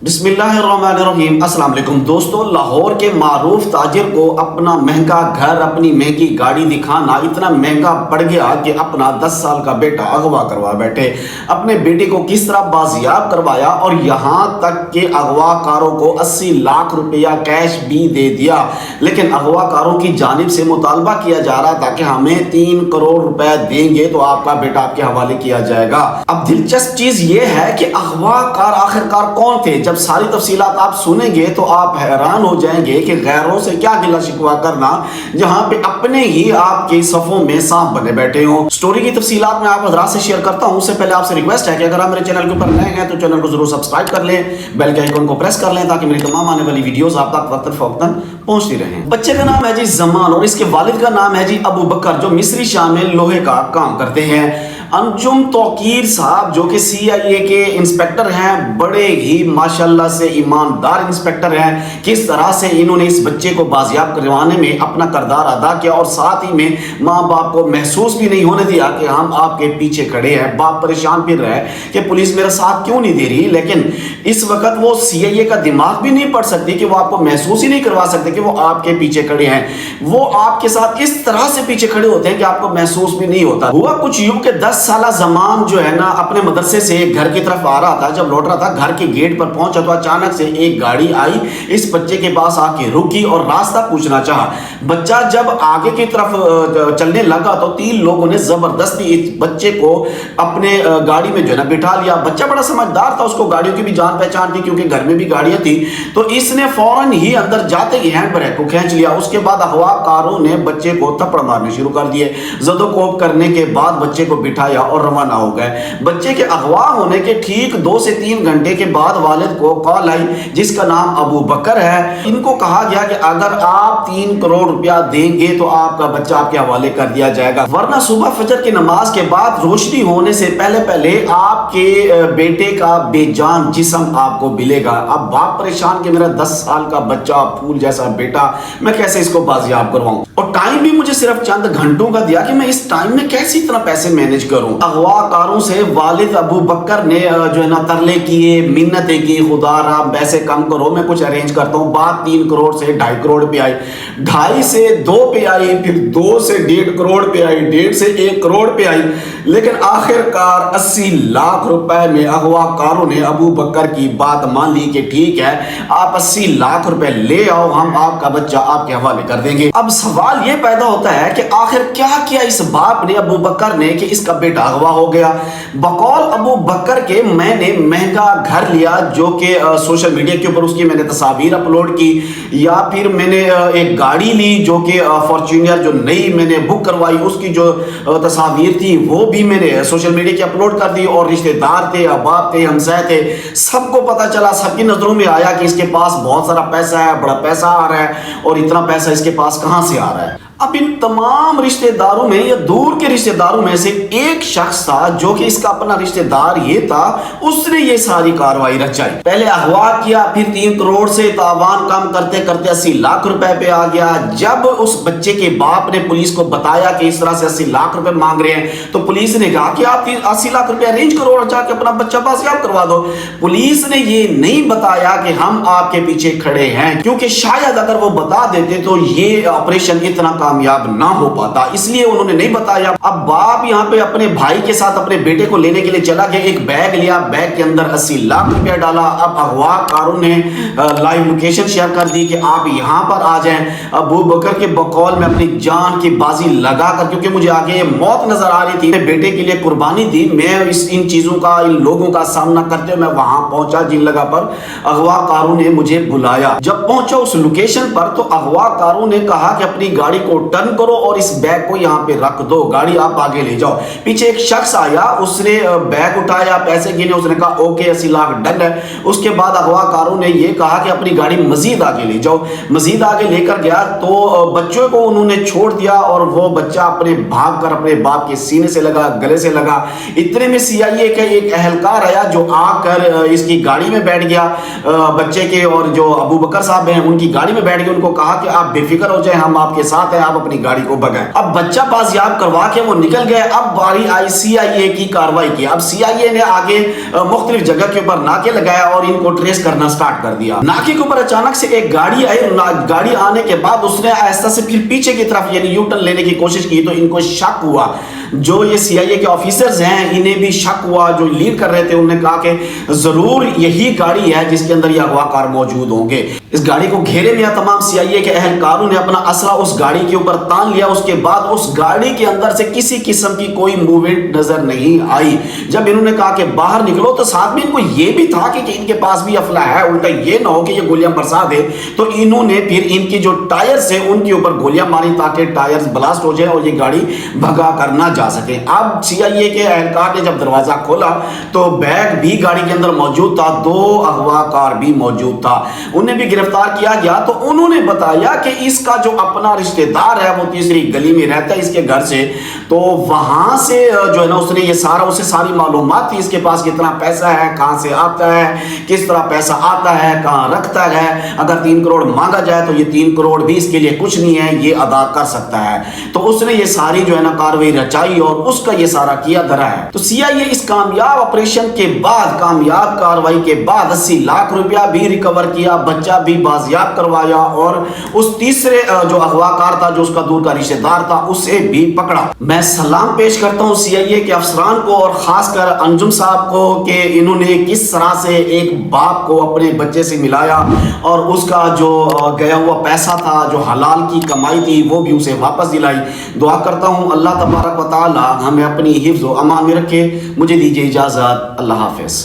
بسم اللہ الرحمن الرحیم۔ السلام علیکم دوستو، لاہور کے معروف تاجر کو اپنا مہنگا گھر، اپنی مہنگی گاڑی دکھانا اتنا مہنگا پڑ گیا کہ اپنا 10 سال کا بیٹا اغوا کروا بیٹھے۔ اپنے بیٹے کو کس طرح بازیاب کروایا اور یہاں تک کہ اغوا کاروں کو 80 لاکھ روپیہ کیش بھی دے دیا، لیکن اغوا کاروں کی جانب سے مطالبہ کیا جا رہا تھا کہ ہمیں 3 کروڑ روپے دیں گے تو آپ کا بیٹا آپ کے حوالے کیا جائے گا۔ اب دلچسپ چیز یہ ہے کہ اغوا کار آخرکار کون تھے؟ جب ساری تفصیلات آپ سنیں گے تو آپ حیران ہو جائیں گے کہ غیروں سے کیا گلہ شکوا کرنا جہاں پہ اپنے ہی آپ کے صفوں میں سانپ بنے بیٹھے ہوں۔ سٹوری کی تفصیلات میں آپ حضرات سے شیئر کرتا ہوں، اس سے پہلے آپ سے ریکویسٹ ہے کہ اگر آپ میرے چینل کے اوپر نئے ہیں تو چینل کو ضرور سبسکرائب کر لیں، بیل کے آئیکن کو پریس کر لیں تاکہ میری تمام آنے والی ویڈیوز آپ تک وقتاً فوقتاً پہنچتی رہیں۔ بچے کا نام ہے جی زمان اور اس کے والد کا نام ہے جی ابو بکر، جو مصری شام میں لوہے کا کام کرتے ہیں۔ انجم توقیر صاحب جو کہ CIA کے انسپیکٹر ہیں، بڑے ہی ماشاءاللہ سے ایماندار انسپیکٹر ہیں۔ کس طرح سے انہوں نے اس بچے کو بازیاب کروانے میں اپنا کردار ادا کیا اور ساتھ ہی میں ماں باپ کو محسوس بھی نہیں ہونے دیا کہ ہم آپ کے پیچھے کھڑے ہیں۔ باپ پریشان پھر رہے کہ پولیس میرا ساتھ کیوں نہیں دے رہی، لیکن اس وقت وہ CIA کا دماغ بھی نہیں پڑ سکتی کہ وہ آپ کو محسوس ہی نہیں کروا سکتے کہ وہ آپ کے پیچھے کھڑے ہیں۔ وہ آپ کے ساتھ اس طرح سے پیچھے کھڑے ہوتے ہیں کہ آپ کو محسوس بھی نہیں ہوتا۔ ہوا کچھ یوں کہ 10 سالہ زمان جو ہے نا اپنے مدرسے سے گھر کی طرف آ رہا تھا۔ جب لوٹ رہا تھا گھر کے گیٹ پر پہنچا تو اچانک سے ایک گاڑی آئی، اس بچے کے پاس آ کے رکی اور راستہ پوچھنا چاہا۔ بچہ جب آگے کی طرف چلنے لگا تو 3 لوگوں نے زبردستی اس بچے کو اپنے گاڑی میں جو ہے نا بٹھا لیا۔ بچہ بڑا سمجھدار تھا، اس کو گاڑیوں کی بھی جان پہچان تھی کیونکہ گھر میں بھی گاڑیاں تھی، تو اس نے فوراً ہی اندر جاتے ہی ہینڈ بریک کو کھینچ لیا۔ اس کے بعد اغوا کاروں نے بچے کو تھپڑ مارنے شروع کر دیے۔ زد و کوب کرنے کے بعد بچے کو بٹھایا اور روانہ ہو گئے۔ بچے کے اغوا ہونے کے ٹھیک 2 سے 3 گھنٹے کے بعد والد کو کال آئی، جس کا نام ابو بکر ہے۔ ان کو کہا گیا کہ اگر آپ 3 کروڑ روپیہ دیں گے تو آپ کا بچہ آپ کے حوالے کر دیا جائے گا، ورنہ صبح فجر کی نماز کے بعد روشنی ہونے سے پہلے آپ کے بیٹے کا بے جان جسم آپ کو ملے گا۔ اب باپ پریشان کہ میرا 10 سال کا بچہ، پھول جیسا بیٹا، میں کیسے اس کو بازیاب کرواؤں، اور ٹائم بھی مجھے صرف چند گھنٹوں کا دیا کہ میں اس ٹائم میں کیسے اتنا پیسے مینج کروں۔ اغوا کاروں سے والد ابو بکر نے جو ہے نا ترلے کیے، منتیں کی، خدا را پیسے کم کرو، میں کچھ ارینج کرتا ہوں۔ بات 3 کروڑ سے 2.5 کروڑ پہ آئی، 2.5 سے 2 پہ آئی، پھر 2 سے 1.5 کروڑ پہ آئی، 1.5 سے 1 کروڑ پہ آئی، لیکن آخر کار 80 لاکھ روپے میں اغوا کاروں نے ابو بکر کی بات مان لی کہ ٹھیک ہے آپ 80 لاکھ روپے لے آؤ، ہم آپ کا بچہ آپ کے حوالے کر دیں گے۔ اب سوال یہ پیدا ہوتا ہے کہ آخر کیا کیا اس باپ نے، ابو بکر نے، کہ اس کا بیٹا اغوا ہو گیا۔ بقول ابو بکر کے میں نے مہنگا گھر لیا، جو کہ سوشل میڈیا کے اوپر اس کی میں نے تصاویر اپلوڈ کی، یا پھر میں نے ایک گاڑی لی جو کہ فارچونر جو نئی میں نے بک کروائی، اس کی جو تصاویر تھی وہ بھی میں نے سوشل میڈیا کی اپلوڈ کر دی، اور رشتہ دار تھے، احباب تھے، ہمسائے تھے، سب کو پتہ چلا، سب کی نظروں میں آیا کہ اس کے پاس بہت سارا پیسہ ہے، بڑا پیسہ آ رہا ہے، اور اتنا پیسہ اس کے پاس کہاں سے آ رہا ہے۔ اب ان تمام رشتہ داروں میں یا دور کے رشتہ داروں میں سے ایک شخص تھا جو کہ اس کا اپنا رشتہ دار یہ تھا، اس نے یہ ساری کاروائی رچائی۔ پہلے اغوا کیا، پھر 3 کروڑ سے تاوان کم کرتے کرتے 80 لاکھ روپے پہ آ گیا۔ جب اس بچے کے باپ نے پولیس کو بتایا کہ اس طرح سے 80 لاکھ روپے مانگ رہے ہیں تو پولیس نے کہا کہ آپ 80 لاکھ روپے ارینج کرو اور جا کے اپنا بچہ بازیاب کروا دو۔ پولیس نے یہ نہیں بتایا کہ ہم آپ کے پیچھے کھڑے ہیں، کیونکہ شاید اگر وہ بتا دیتے تو یہ آپریشن اتنا کامیاب نہ ہو پاتا، اس لیے انہوں نے نہیں بتایا۔ اب باپ یہاں پہ اپنے بھائی کے ساتھ اپنے بیٹے کو لینے کے لیے چلا گیا، ایک بیگ لیا، بیگ کے اندر 80 لاکھ روپیہ ڈالا۔ اب اغوا کاروں نے لائیو لوکیشن شیئر کر دی کہ آپ یہاں پر آ جائیں۔ ابو بکر کے بقول میں اپنی جان کی بازی لگا کر، کیونکہ مجھے آگے موت نظر آ رہی تھی، بیٹے کے لیے قربانی دی، میں ان چیزوں کا، ان لوگوں کا سامنا کرتے ہوئے میں وہاں پہنچا جن جگہ پر اغوا کاروں نے مجھے بلایا۔ جب پہنچا اس لوکیشن پر تو اغوا کاروں نے کہا کہ اپنی گاڑی کو ٹرن کرو اور اس بیگ کو یہاں پہ رکھ دو، گاڑی آپ آگے لے جاؤ۔ پیچھے ایک شخص آیا، اس نے بیگ اٹھایا، پیسے گنے، اس نے کہا اوکے 80 لاکھ ڈن ہے۔ اس کے بعد اغوا کاروں نے یہ کہا کہ اپنی گاڑی مزید آگے لے جاؤ۔ مزید آگے لے کر گیا تو بچوں کو انہوں نے چھوڑ دیا، اور وہ بچہ اپنے بھاگ کر اپنے باپ کے سینے سے لگا، گلے سے لگا۔ اتنے میں CIA کا ایک اہلکار آیا جو آ کر اس کی گاڑی میں بیٹھ گیا، بچے کے، اور جو ابو بکر صاحب ہیں ان کی گاڑی میں بیٹھ گئے۔ ان کو کہا کہ آپ بے فکر ہو جائیں، ہم آپ کے ساتھ ہیں، آپ اپنی گاڑی کو بگائیں۔ اب بچہ بازیاب کروا کے وہ نکل گئے۔ اب باری آئی سی آئی اے کی کاروائی کی۔ اب سی آئی اے نے آگے مختلف جگہ کے اوپر ناکے لگایا اور ان کو ٹریس کرنا سٹارٹ کر دیا۔ ناکے کے اوپر اچانک سے ایک گاڑی آئی، گاڑی آنے کے بعد اس نے آہستہ سے پھر پیچھے کی طرف یعنی یو ٹرن لینے کی کوشش کی، تو ان کو شک ہوا۔ جو یہ سی آئی اے کے آفیسرز ہیں انہیں بھی شک ہوا، جو لیڈ کر رہے تھے انہوں نے کہا کہ ضرور یہی گاڑی ہے جس کے اندر یہ اغوا کار موجود ہوں گے۔ اس گاڑی کو گھیرے میں تمام سی آئی اے کے اہلکاروں نے اپنا اسلحہ اس گاڑی کے اوپر تان لیا۔ اس کے بعد اس گاڑی کے اندر سے کسی قسم کی کوئی موومنٹ نظر نہیں آئی۔ جب انہوں نے کہا کہ باہر نکلو تو ساتھ میں ان کو یہ بھی تھا کہ ان کے پاس بھی اسلحہ ہے، الٹا یہ نہ ہو کہ یہ گولیاں برسا دے، تو انہوں نے پھر ان کی جو ٹائرز ہیں ان کے اوپر گولیاں ماری تاکہ ٹائرز بلاسٹ ہو جائے اور یہ گاڑی بھگا کر نہ جا سکے۔ اب سی آئی اے کے اہلکار نے جب دروازہ کھولا تو بیگ بھی گاڑی کے اندر موجود تھا، 2 اغوا کار بھی موجود تھا، انہیں بھی گرفتار کیا گیا۔ تو انہوں نے بتایا کہ اس کا جو اپنا رشتہ دار ہے وہ تیسری گلی میں رہتا ہے اس کے گھر سے، تو وہاں سے جو ہے نا اس نے یہ اسے ساری معلومات تھی، اس کے پاس کتنا پیسہ ہے، کہاں سے آتا ہے، کس طرح پیسہ آتا ہے، کہاں رکھتا ہے، اگر 3 کروڑ مانگا جائے تو یہ 3 کروڑ بھی اس کے لیے کچھ نہیں ہے، یہ ادا کر سکتا ہے۔ تو اس نے یہ ساری جو ہے نا کاروائی رچائی اور اس کا یہ سارا کیا دھرا ہے۔ تو سی آئی اے اس کامیاب آپریشن کے بعد، کامیاب کاروائی کے بعد 80 لاکھ روپیہ بھی ریکور کیا، بچہ بھی بازیاب کروایا اور اس تیسرے جو اغوا کار تھا جو اس کا دور کا رشتہ دار تھا اسے بھی پکڑا۔ میں سلام پیش کرتا ہوں سی آئی اے کے افسران کو اور خاص کر انجم صاحب کو کہ انہوں نے کس طرح سے ایک باپ کو اپنے بچے سے ملایا اور اس کا جو گیا ہوا پیسہ تھا، جو حلال کی کمائی تھی، وہ بھی اسے واپس دلائی۔ دعا کرتا ہوں اللہ تبارک و تعالی ہمیں اپنی حفظ و امان میں رکھے۔ مجھے دیجیے اجازت، اللہ حافظ۔